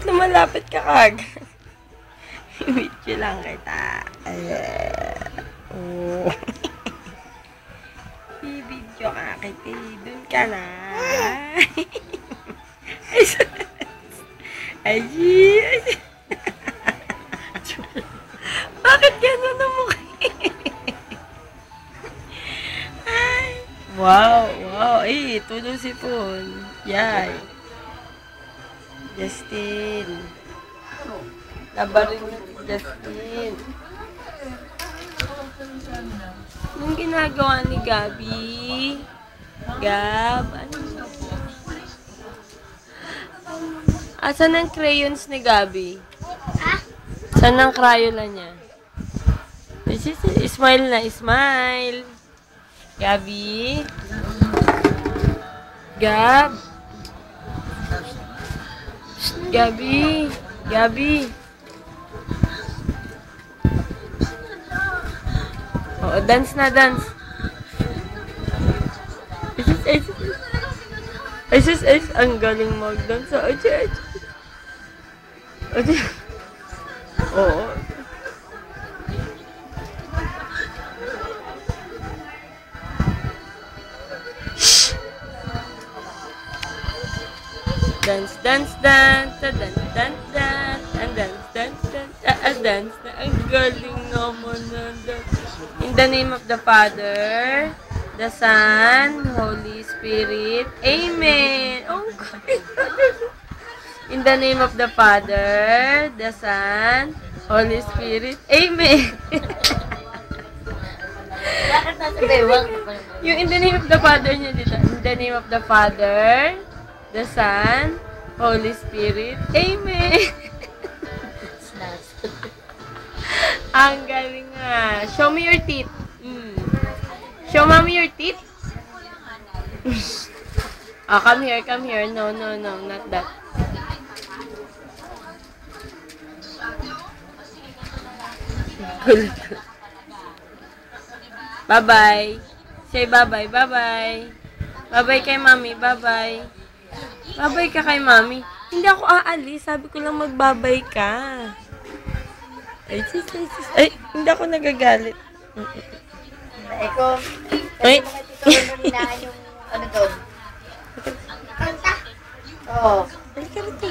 lumalapit ka kag? Video lang kita. Oh. I-video ka kita. Doon ka na. Ay, bakit gano'n ang mukha? Ay, wow. Eh, tulong si Pon. Yay. Justin. Labarin na si Justin. Anong ginagawa ni Gabi? Gab, ano? Asan ang crayons ni Gabi? Saan ang crayola niya? Smile na, smile. Gabi? Gab? Gabi? Gabi? Oo, dance na, dance. Ay, ang galing mag-dance. Oo. Dance, dance, dance, dance, dance, dance, and dance, dance, dance, dance. Ang galing naman ng dance. In the name of the Father, the Son, Holy Spirit, Amen. Oh, in the name of the Father, the Son, Holy Spirit, Amen. Yung in the name of the Father niya dito. In the name of the Father, the Son, Holy Spirit, Amen. Ang galing nga. Show me your teeth. Show mommy your teeth. Come here. No, not that. Bye-bye. Say bye-bye. Bye-bye kay mami. Bye-bye. Bye-bye ka kay mami. Hindi ako aalis. Sabi ko lang magbabay ka. Ay, hindi ako nagagalit. Eko, Ay. ikaw naman yung ano doon. Kanta? Oo. Ay, karito.